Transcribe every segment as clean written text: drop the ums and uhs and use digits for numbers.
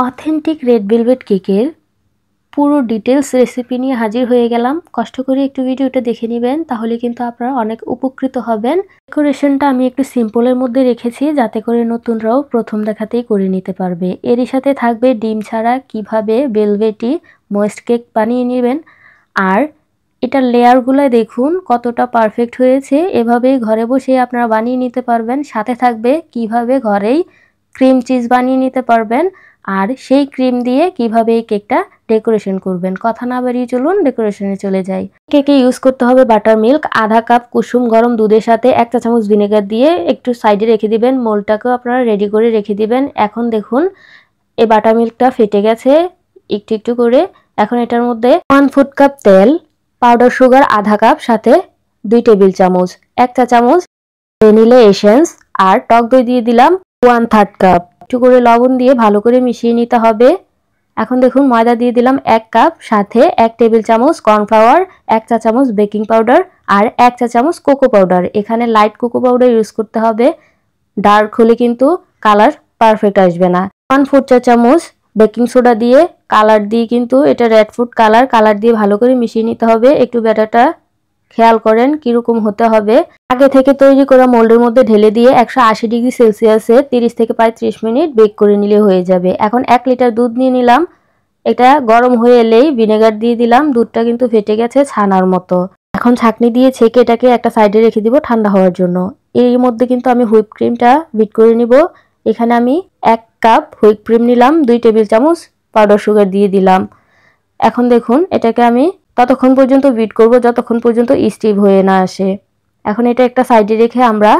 Authentic red velvet কেকের পুরো details recipe নিয়ে হাজির হয়ে গেলাম। কষ্ট করে একটু ভিডিওটা দেখে নেবেন, তাহলে কিন্তু আপনারা অনেক উপকৃত হবেন। ডেকোরেশনটা আমি একটু সিম্পলের মধ্যে রেখেছি, যাতে করে নতুনরাও প্রথম দেখাতেই করে নিতে পারবে। এরই সাথে থাকবে ডিম ছাড়া কিভাবে ভেলভেটি ময়েস্ট কেক বানিয়ে নেবেন। আর এটার লেয়ারগুলো দেখুন কতটা পারফেক্ট হয়েছে। এভাবেই ঘরে বসে আপনারা বানিয়ে নিতে পারবেন। সাথে থাকবে কিভাবে ঘরেই ক্রিম চিজ বানিয়ে নিতে পারবেন, আর সেই ক্রিম দিয়ে কিভাবে এই কেকটা ডেকোরেশন করবেন। কথা না বাড়িয়ে চলুন ডেকোরেশনে চলে যাই। কেকে ইউজ করতে হবে বাটার মিল্ক, আধা কাপ কুসুম গরম দুধের সাথে 1 চা চামচ ভিনেগার দিয়ে একটু সাইডে রেখে দিবেন। মোলটাকেও আপনারা রেডি করে রেখে দিবেন। এখন দেখুন এই বাটার মিল্কটা ফেটে গেছে একটু একটু করে। এখন এটার মধ্যে 1 ফুট কাপ তেল, পাউডার সুগার আধা কাপ, সাথে 2 টেবিল চামচ, 1 চা চামচ ভ্যানিলা এসেন্স, আর টক দই দিয়ে দিলাম 1/3 কাপ। একটু করে লবণ দিয়ে ভালো করে মিশিয়ে নিতে হবে। এখন দেখুন ময়দা দিয়ে দিলাম 1 কাপ, সাথে 1 টেবিল চামচ কর্নফ্লাওয়ার, 1 চা চামচ বেকিং পাউডার, আর 1 চা চামচ কোকো পাউডার। এখানে লাইট কোকো পাউডার ইউজ করতে হবে, ডার্ক হলে কিন্তু কালার পারফেক্ট আসবে না। 1/4 চা চামচ বেকিং সোডা দিয়ে কালার দিয়ে কিন্তু এটা রেড ফুড কালার দিয়ে ভালো করে মিশিয়ে নিতে হবে। একটু ব্যাটারটা খেয়াল করেন কিরকম হতে হবে। আগে থেকে তৈরি করা মোল্ডের মধ্যে ঢেলে দিয়ে 180 ডিগ্রি সেলসিয়াসে 30 থেকে 35 মিনিট বেক করে নিলে হয়ে যাবে। এখন 1 লিটার দুধ নিয়ে নিলাম। এটা গরম হয়ে এলেই ভিনেগার দিয়ে দিলাম। দুধটা কিন্তু ফেটে গেছে ছানার মতো। এখন ছাঁকনি দিয়ে ছেঁকে এটাকে একটা সাইডে রেখে দিব ঠান্ডা হওয়ার জন্য। এর মধ্যে কিন্তু আমি হুইপ ক্রিমটা বিট করে নিব। এখানে আমি 1 কাপ হুইপ ক্রিম নিলাম, 2 টেবিল চামচ পাউডার সুগার দিয়ে দিলাম। এখন দেখুন এটাকে আমি ততক্ষণ পর্যন্ত বিট করব যতক্ষণ পর্যন্ত স্টিভ হয়ে না আসে। এখন এটা একটা সাইডে রেখে আমরা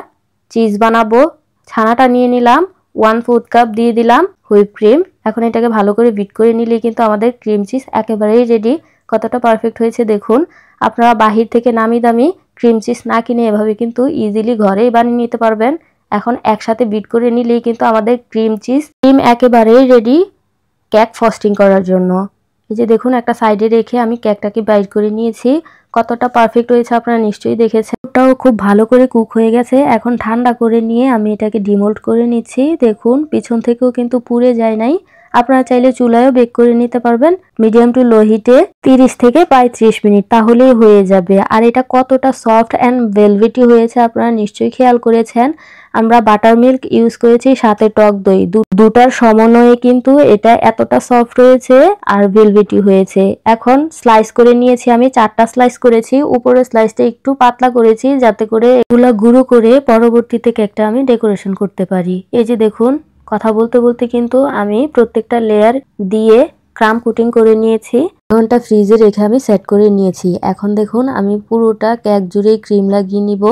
চিজ বানাবো। ছানাটা নিয়ে নিলাম, 1/4 কাপ দিয়ে দিলাম হুইপ ক্রিম। এখন এটাকে ভালো করে বিট করে নিলেই কিন্তু আমাদের ক্রিম চিজ একেবারেই রেডি। কতটা পারফেক্ট হয়েছে দেখুন। আপনারা বাহির থেকে নামি দামি ক্রিম চিজ না কিনে এভাবে কিন্তু ইজিলি ঘরেই বানিয়ে নিতে পারবেন। এখন একসাথে বিট করে নিলেই কিন্তু আমাদের ক্রিম একেবারেই রেডি কেক ফ্রস্টিং করার জন্য। এই যে দেখুন একটা সাইডে রেখে আমি কেকটাকে বাইট করে নিয়েছি। কতটা পারফেক্ট হয়েছে আপনারা নিশ্চয়ই দেখেছেন। ওটাও খুব ভালো করে কুক হয়ে গেছে। এখন ঠান্ডা করে নিয়ে আমি এটাকে ডিমোল্ড করে নিচ্ছি। দেখুন পিছন থেকেও কিন্তু পুড়ে যায় নাই। আপনারা চাইলে চুলায়ও বেক করে নিতে পারবেন মিডিয়াম টু লো হিটে 30 থেকে 35 মিনিট, তাহলেই হয়ে যাবে। আর এটা কতটা সফট অ্যান্ড ভেলভেটি হয়েছে আপনারা নিশ্চয়ই খেয়াল করেছেন। আমরা বাটার মিল্ক ইউজ করেছি, সাথে টক দই, দুটার সমন্বয়ে কিন্তু এটা এতটা সফট হয়েছে আর ভেলভেটি হয়েছে। এখন স্লাইস করে নিয়েছি, আমি 4টা স্লাইস করেছি। উপরের স্লাইসটা একটু পাতলা করেছি যাতে করে এগুলা গুঁড়ো করে পরবর্তীতে কেকটা আমি ডেকোরেশন করতে পারি। এই যে দেখুন কথা বলতে বলতে কিন্তু আমি প্রত্যেকটা লেয়ার দিয়ে ক্রাম কোটিং করে নিয়েছি। ঘন্টা ফ্রিজে রেখে আমি সেট করে নিয়েছি। এখন দেখুন আমি পুরোটা কেক জুড়েই ক্রিম লাগিয়ে নিব,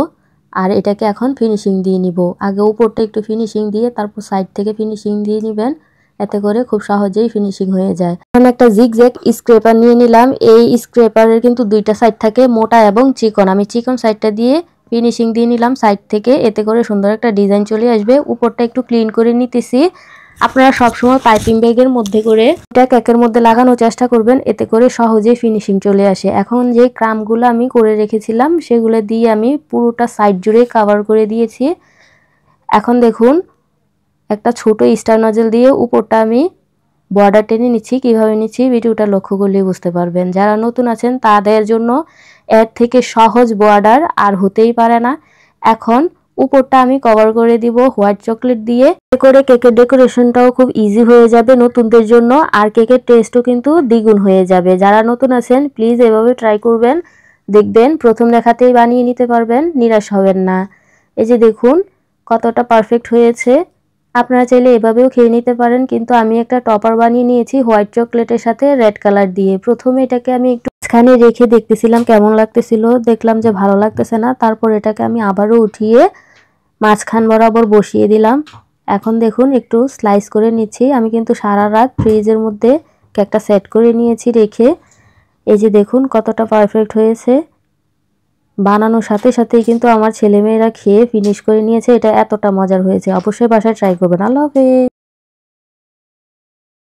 আর এটাকে এখন ফিনিশিং দিয়ে নিব। আগে উপরটা একটু ফিনিশিং দিয়ে তারপর সাইড থেকে ফিনিশিং দিয়ে নেবেন, এতে করে খুব সহজেই ফিনিশিং হয়ে যায়। এখন একটা জিগজ্যাগ স্ক্রেপার নিয়ে নিলাম। এই স্ক্রেপারের কিন্তু 2টা সাইড থাকে, মোটা এবং চিকন। আমি চিকন সাইডটা দিয়ে ফিনিশিং দিয়ে নিলাম সাইড থেকে, এতে করে সুন্দর একটা ডিজাইন চলে আসবে। উপরটা একটু ক্লিন করে নিতেছি। আপনারা সবসময় পাইপিং ব্যাগের মধ্যে করে এটা কেকের মধ্যে লাগানোর চেষ্টা করবেন, এতে করে সহজেই ফিনিশিং চলে আসে। এখন যে ক্রামগুলো আমি করে রেখেছিলাম সেগুলো দিয়ে আমি পুরোটা সাইড জুড়ে কভার করে দিয়েছি। এখন দেখুন একটা ছোট স্টার নজল দিয়ে উপরটা আমি বর্ডার টেনে নিচ্ছি। কিভাবে নিচ্ছি ভিডিওটা লক্ষ্য করলেই বুঝতে পারবেন। যারা নতুন আছেন তাদের জন্য এর থেকে সহজ বর্ডার আর হতেই পারে না। এখন উপরটা আমি কভার করে দিব হোয়াইট চকলেট দিয়ে, এতে করে কেকের ডেকোরেশনটাও খুব ইজি হয়ে যাবে নতুনদের জন্য, আর কেকের টেস্টও কিন্তু দ্বিগুণ হয়ে যাবে। যারা নতুন আছেন প্লিজ এভাবে ট্রাই করবেন, দেখবেন প্রথম দেখাতেই বানিয়ে নিতে পারবেন, নিরাশ হবেন না। এই যে দেখুন কতটা পারফেক্ট হয়েছে। আপনারা চাইলে এভাবেও খেয়ে নিতে পারেন, কিন্তু আমি একটা টপার বানিয়ে নিয়েছি হোয়াইট চকলেটের সাথে রেড কালার দিয়ে। প্রথমে এটাকে আমি একটু মাঝখানে রেখে দেখতেছিলাম কেমন লাগতেছিল, দেখলাম যে ভালো লাগতেছে না। তারপর এটাকে আমি আবারও উঠিয়ে মাঝখান বরাবর বসিয়ে দিলাম। এখন দেখুন একটু স্লাইস করে নিচ্ছি। আমি কিন্তু সারা রাত ফ্রিজের মধ্যে কেকটা সেট করে নিয়েছি রেখে। এই যে দেখুন কতটা পারফেক্ট হয়েছে। বানানোর সাথে সাথেই কিন্তু আমার ছেলেমেয়েরা খেয়ে ফিনিশ করে নিয়েছে। এটা এতটা মজার হয়েছে, অবশ্যই বাসায় ট্রাই করবেন। আল্লাহ হাফেজ।